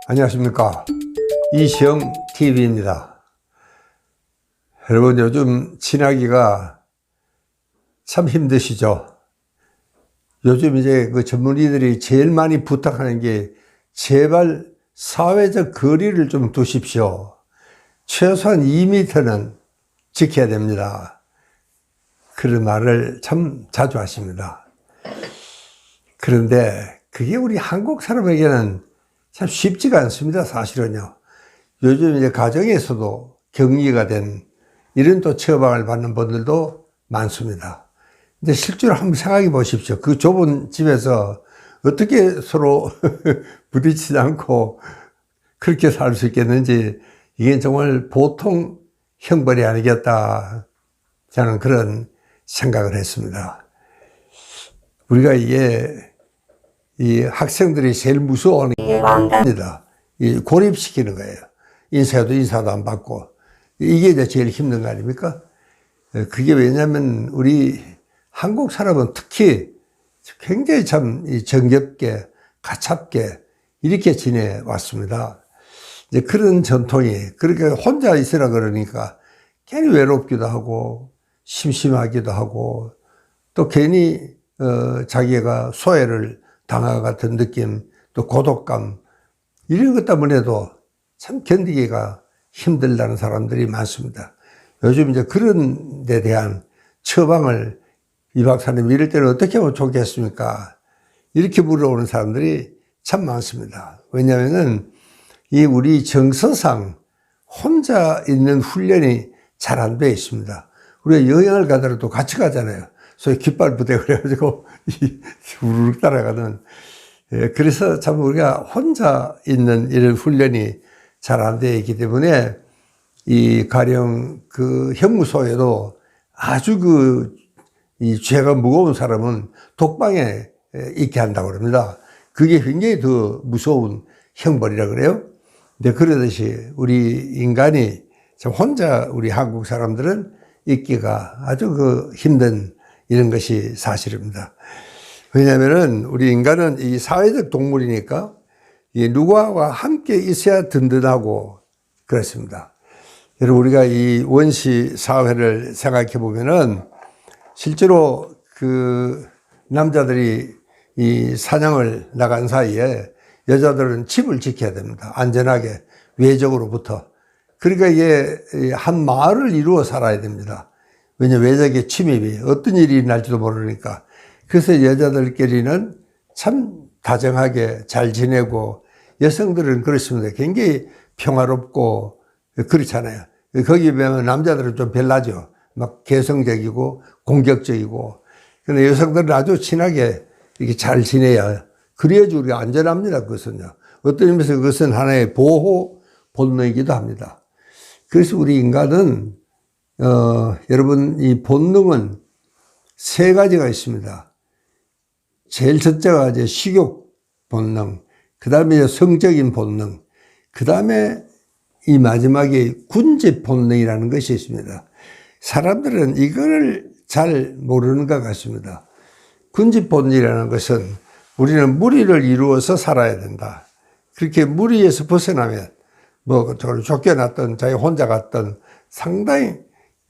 안녕하십니까. 이시영TV입니다. 여러분, 요즘 지나기가 참 힘드시죠? 요즘 이제 그 전문의들이 제일 많이 부탁하는 게 제발 사회적 거리를 좀 두십시오. 최소한 2m는 지켜야 됩니다. 그런 말을 참 자주 하십니다. 그런데 그게 우리 한국 사람에게는 참 쉽지가 않습니다, 사실은요. 요즘 이제 가정에서도 격리가 된 이런 또 처방을 받는 분들도 많습니다. 근데 실제로 한번 생각해 보십시오. 그 좁은 집에서 어떻게 서로 부딪히지 않고 그렇게 살 수 있겠는지, 이게 정말 보통 형벌이 아니겠다, 저는 그런 생각을 했습니다. 우리가 이 학생들이 제일 무서워하는 게 왕따입니다. 고립시키는 거예요. 인사도 안 받고. 이게 이제 제일 힘든 거 아닙니까? 그게 왜냐면 우리 한국 사람은 특히 굉장히 참 정겹게, 가찹게 이렇게 지내왔습니다. 이제 그런 전통이, 그렇게 혼자 있으라 그러니까 괜히 외롭기도 하고, 심심하기도 하고, 또 괜히, 자기가 소외를 당한 같은 느낌, 또 고독감, 이런 것 때문에도 참 견디기가 힘들다는 사람들이 많습니다. 요즘 이제 그런 데 대한 처방을 이 박사님 이럴 때는 어떻게 하면 좋겠습니까? 이렇게 물어오는 사람들이 참 많습니다. 왜냐하면은 이 우리 정서상 혼자 있는 훈련이 잘 안 되어 있습니다. 우리가 여행을 가더라도 같이 가잖아요. 소위 깃발부대 그래가지고 우르르 따라가는. 그래서 참 우리가 혼자 있는 이런 훈련이 잘 안 되어 있기 때문에 이 가령 그 형무소에도 아주 이 죄가 무거운 사람은 독방에 있게 한다고 합니다. 그게 굉장히 더 무서운 형벌이라 그래요. 근데 그러듯이 우리 인간이 혼자 우리 한국 사람들은 있기가 아주 힘든 이런 것이 사실입니다. 왜냐하면은 우리 인간은 이 사회적 동물이니까 이 누구와 함께 있어야 든든하고 그렇습니다. 여러분, 우리가 이 원시 사회를 생각해 보면은 실제로 그 남자들이 이 사냥을 나간 사이에 여자들은 집을 지켜야 됩니다. 안전하게, 외적으로부터. 그러니까 이게 한 마을을 이루어 살아야 됩니다. 왜냐하면 외적의 침입이 어떤 일이 날지도 모르니까. 그래서 여자들끼리는 참 다정하게 잘 지내고, 여성들은 그렇습니다. 굉장히 평화롭고 그렇잖아요. 거기 보면 남자들은 좀 별나죠. 막 개성적이고 공격적이고. 그런데 여성들은 아주 친하게 이렇게 잘 지내야, 그래야지 우리가 안전합니다. 그것은요. 어떤 의미에서 그것은 하나의 보호 본능이기도 합니다. 그래서 우리 인간은 여러분, 이 본능은 세 가지가 있습니다. 제일 첫째가 이제 식욕 본능, 그 다음에 성적인 본능, 그 다음에 이 마지막에 군집 본능이라는 것이 있습니다. 사람들은 이걸 잘 모르는 것 같습니다. 군집 본능이라는 것은 우리는 무리를 이루어서 살아야 된다. 그렇게 무리에서 벗어나면 뭐 쫓겨났던 자기 혼자 갔던 상당히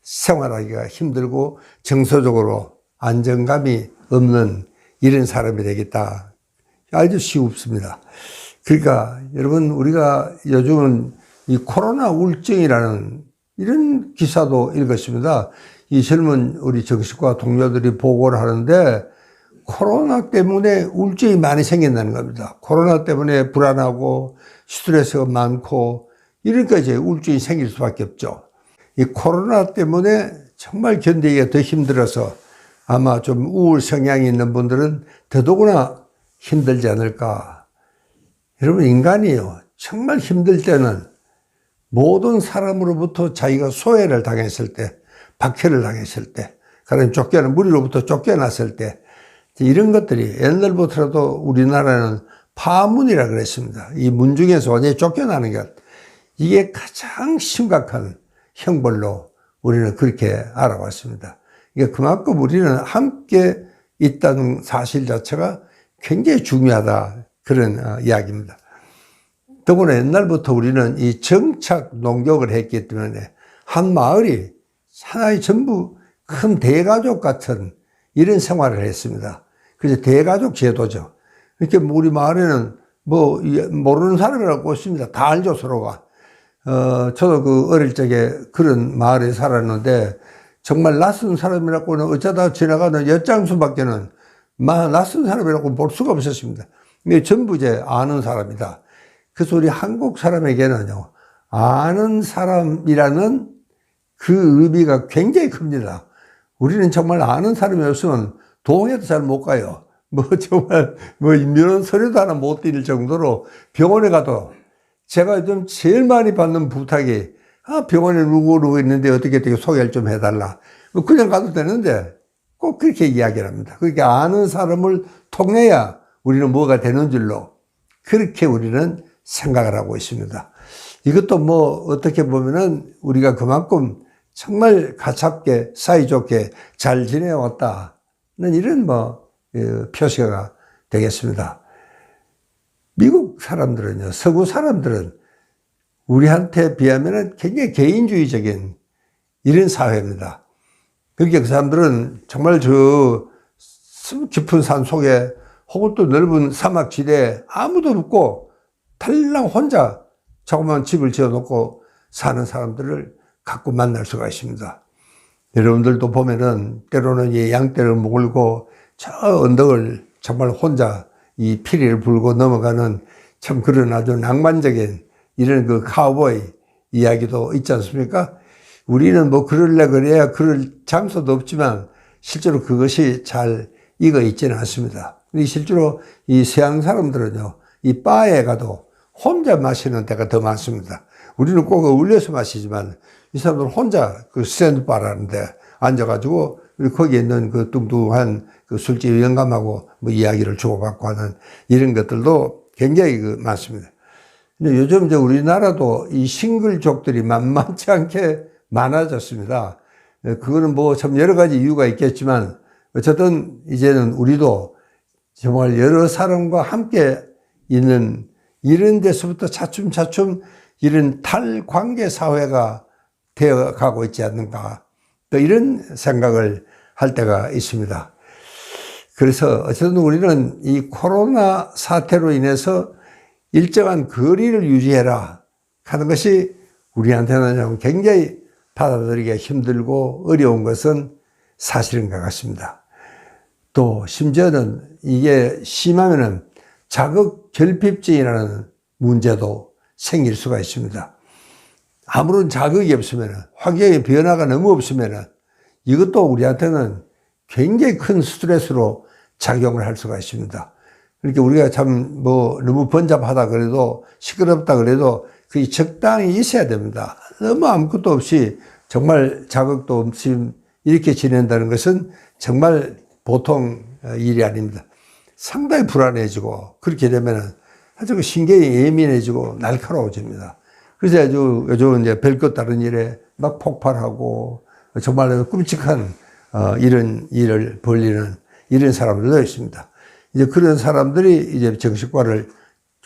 생활하기가 힘들고 정서적으로 안정감이 없는 이런 사람이 되겠다. 아주 쉽습니다. 그러니까 여러분, 우리가 요즘은 이 코로나 우울증이라는 이런 기사도 읽었습니다. 이 젊은 우리 정신과 동료들이 보고를 하는데 코로나 때문에 우울증이 많이 생긴다는 겁니다. 코로나 때문에 불안하고 스트레스가 많고 이러니까 이제 우울증이 생길 수밖에 없죠. 이 코로나 때문에 정말 견디기가 더 힘들어서 아마 좀 우울 성향이 있는 분들은 더더구나 힘들지 않을까. 여러분, 인간이요, 정말 힘들 때는 모든 사람으로부터 자기가 소외를 당했을 때, 박해를 당했을 때, 무리로부터 쫓겨났을 때, 이런 것들이 옛날부터라도 우리나라는 파문이라 그랬습니다. 이 문중에서 완전히 쫓겨나는 것, 이게 가장 심각한 형벌로 우리는 그렇게 알아왔습니다. 이게 그만큼 우리는 함께 있다는 사실 자체가 굉장히 중요하다, 그런 이야기입니다. 더구나 옛날부터 우리는 이 정착 농경을 했기 때문에 한 마을이 하나의 전부 큰 대가족 같은 이런 생활을 했습니다. 그래서 대가족 제도죠. 이렇게 우리 마을에는 뭐 모르는 사람이라고 없습니다. 다 알죠, 서로가. 저도 그 어릴 적에 그런 마을에 살았는데 정말 낯선 사람이라고는 어쩌다 지나가는 엿장수밖에는 낯선 사람이라고 볼 수가 없었습니다. 근데 전부 이제 아는 사람이다. 그래서 우리 한국 사람에게는요, 아는 사람이라는 그 의미가 굉장히 큽니다. 우리는 정말 아는 사람이 없으면 동해도 잘 못 가요. 뭐 정말 뭐 임면원 서류도 하나 못 드릴 정도로 병원에 가도 제가 요즘 제일 많이 받는 부탁이 병원에 누구 있는데 어떻게 소개를 좀 해달라. 그냥 가도 되는데 꼭 그렇게 이야기를 합니다. 그러니까 아는 사람을 통해야 우리는 뭐가 되는 줄로 그렇게 우리는 생각을 하고 있습니다. 이것도 뭐 어떻게 보면은 우리가 그만큼 정말 가깝게 사이좋게 잘 지내왔다는 이런 뭐 표시가 되겠습니다. 미국 사람들은요, 서구 사람들은 우리한테 비하면 굉장히 개인주의적인 이런 사회입니다. 그러니까 그 사람들은 정말 저 깊은 산 속에 혹은 또 넓은 사막지대에 아무도 없고 달랑 혼자 자그마한 집을 지어놓고 사는 사람들을 갖고 만날 수가 있습니다. 여러분들도 보면은 때로는 이 양떼를 몰고 저 언덕을 정말 혼자 이 피리를 불고 넘어가는 참 그런 아주 낭만적인 이런 그 카우보이 이야기도 있지 않습니까? 우리는 뭐 그럴래 그래야 그럴 장소도 없지만 실제로 그것이 잘 익어 있지는 않습니다. 실제로 이 서양 사람들은요, 이 바에 가도 혼자 마시는 때가 더 많습니다. 우리는 꼭 어울려서 마시지만 이 사람들은 혼자 그 스탠드바라는 데 앉아가지고 거기에 있는 그 뚱뚱한 그 술집 영감하고 뭐 이야기를 주고받고 하는 이런 것들도 굉장히 많습니다. 근데 요즘 이제 우리나라도 이 싱글족들이 만만치 않게 많아졌습니다. 그거는 뭐 참 여러 가지 이유가 있겠지만 어쨌든 이제는 우리도 정말 여러 사람과 함께 있는 이런 데서부터 차츰차츰 이런 탈관계 사회가 되어 가고 있지 않는가, 또 이런 생각을 할 때가 있습니다. 그래서 어쨌든 우리는 이 코로나 사태로 인해서 일정한 거리를 유지해라 하는 것이 우리한테는 굉장히 받아들이기가 힘들고 어려운 것은 사실인 것 같습니다. 또 심지어는 이게 심하면은 자극 결핍증이라는 문제도 생길 수가 있습니다. 아무런 자극이 없으면은, 환경의 변화가 너무 없으면은 이것도 우리한테는 굉장히 큰 스트레스로 작용을 할 수가 있습니다. 그러니까 우리가 참 뭐 너무 번잡하다 그래도 시끄럽다 그래도 그게 적당히 있어야 됩니다. 너무 아무것도 없이 정말 자극도 없이 이렇게 지낸다는 것은 정말 보통 일이 아닙니다. 상당히 불안해지고 그렇게 되면은 아주 신경이 예민해지고 날카로워집니다. 그래서 아주 요즘 이제 별것 다른 일에 막 폭발하고 정말 끔찍한 이런 일을 벌리는 이런 사람들도 있습니다. 이제 그런 사람들이 이제 정신과를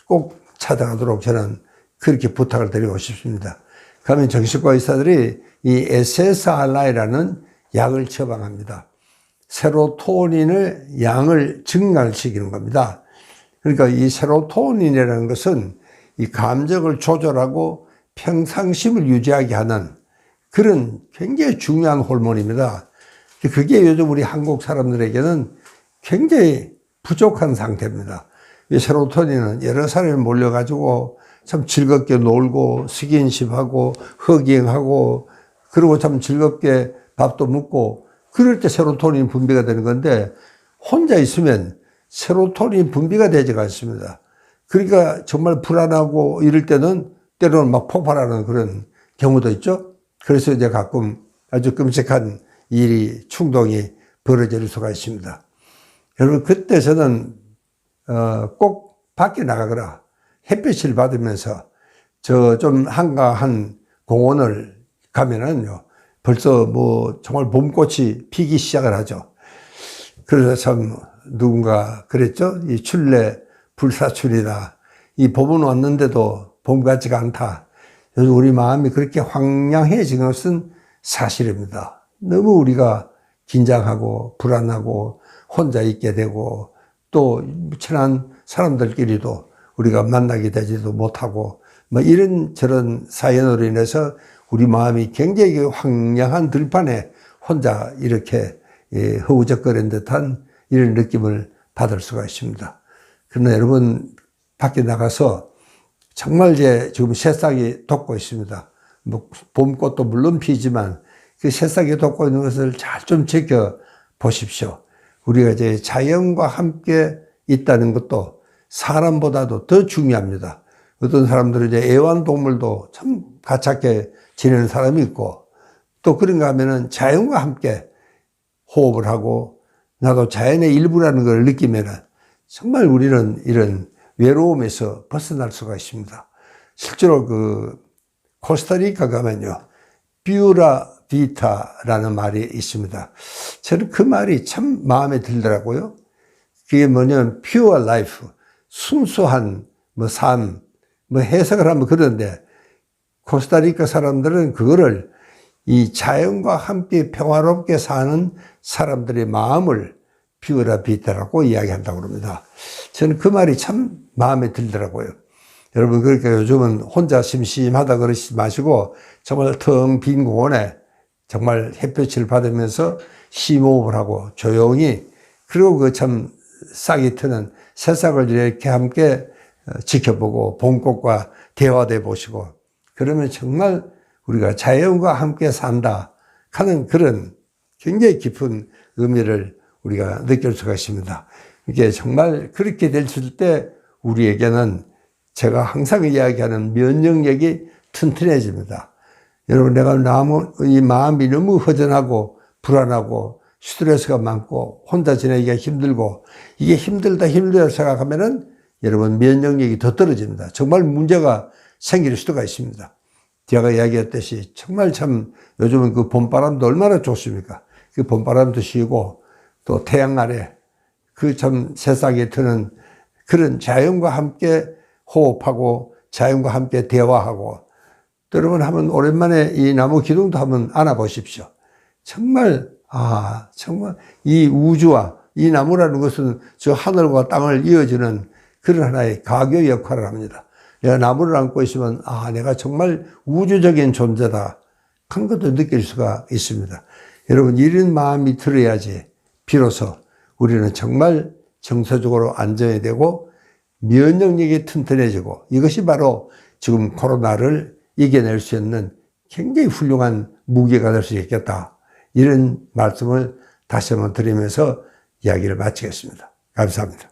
꼭 찾아가도록 저는 그렇게 부탁을 드리고 싶습니다. 그러면 정신과 의사들이 이 SSRI라는 약을 처방합니다. 세로토닌의 양을 증가시키는 겁니다. 그러니까 이 세로토닌이라는 것은 이 감정을 조절하고 평상심을 유지하게 하는 그런 굉장히 중요한 호르몬입니다. 그게 요즘 우리 한국 사람들에게는 굉장히 부족한 상태입니다. 이 세로토닌은 여러 사람이 몰려가지고 참 즐겁게 놀고 스킨십하고 허깅하고 그리고 참 즐겁게 밥도 먹고 그럴 때 세로토닌 분비가 되는 건데 혼자 있으면 세로토닌 분비가 되지가 않습니다. 그러니까 정말 불안하고 이럴 때는 때로는 막 폭발하는 그런 경우도 있죠. 그래서 이제 가끔 아주 끔찍한 일이 충동이 벌어질 수가 있습니다. 여러분 그때 저는 꼭 밖에 나가거나 햇빛을 받으면서 저 좀 한가한 공원을 가면은요 벌써 뭐 정말 봄꽃이 피기 시작을 하죠. 그래서 참 누군가 그랬죠. 이 출래 불사춘이다. 이 봄은 왔는데도 봄 같지가 않다. 요즘 우리 마음이 그렇게 황량해진 것은 사실입니다. 너무 우리가 긴장하고 불안하고 혼자 있게 되고 또 친한 사람들끼리도 우리가 만나게 되지도 못하고 뭐 이런저런 사연으로 인해서 우리 마음이 굉장히 황량한 들판에 혼자 이렇게 허우적거린 듯한 이런 느낌을 받을 수가 있습니다. 그러나 여러분 밖에 나가서 정말 이제 지금 새싹이 돋고 있습니다. 뭐 봄꽃도 물론 피지만 그 새싹이 돋고 있는 것을 잘 좀 지켜보십시오. 우리가 이제 자연과 함께 있다는 것도 사람보다도 더 중요합니다. 어떤 사람들은 이제 애완동물도 참 가깝게 지내는 사람이 있고 또 그런가 하면은 자연과 함께 호흡을 하고 나도 자연의 일부라는 걸 느끼면은 정말 우리는 이런 외로움에서 벗어날 수가 있습니다. 실제로 그 코스타리카 가면요. 뷰라 비타라는 말이 있습니다. 저는 그 말이 참 마음에 들더라고요. 그게 뭐냐면 pure life, 순수한 삶, 해석을 하면 그런데 코스타리카 사람들은 그거를 이 자연과 함께 평화롭게 사는 사람들의 마음을 뷰라 비타라고 이야기한다고 합니다. 저는 그 말이 참 마음에 들더라고요. 여러분 그러니까 요즘은 혼자 심심하다 그러지 마시고 정말 텅 빈 공원에 정말 햇볕을 받으면서 심호흡을 하고 조용히 그리고 그 참 싹이 트는 새싹을 이렇게 함께 지켜보고 봄꽃과 대화돼 보시고 그러면 정말 우리가 자연과 함께 산다 하는 그런 굉장히 깊은 의미를 우리가 느낄 수가 있습니다. 이게 정말 그렇게 됐을 때 우리에게는 제가 항상 이야기하는 면역력이 튼튼해집니다. 여러분 내가 이 마음이 너무 허전하고 불안하고 스트레스가 많고 혼자 지내기가 힘들고 이게 힘들다 생각하면은 여러분 면역력이 더 떨어집니다. 정말 문제가 생길 수가 있습니다. 제가 이야기했듯이 정말 참 요즘은 그 봄바람도 얼마나 좋습니까? 그 봄바람도 쉬고 또 태양 아래 그 참 새싹이 트는 그런 자연과 함께 호흡하고 자연과 함께 대화하고 또 여러분 한번 오랜만에 이 나무 기둥도 한번 안아보십시오. 정말 정말 이 우주와 이 나무라는 것은 저 하늘과 땅을 이어주는 그런 하나의 가교 역할을 합니다. 내가 나무를 안고 있으면 내가 정말 우주적인 존재다 한 것도 느낄 수가 있습니다. 여러분 이런 마음이 들어야지 비로소 우리는 정말 정서적으로 안정이 되고 면역력이 튼튼해지고 이것이 바로 지금 코로나를 이겨낼 수 있는 굉장히 훌륭한 무기가 될 수 있겠다. 이런 말씀을 다시 한번 드리면서 이야기를 마치겠습니다. 감사합니다.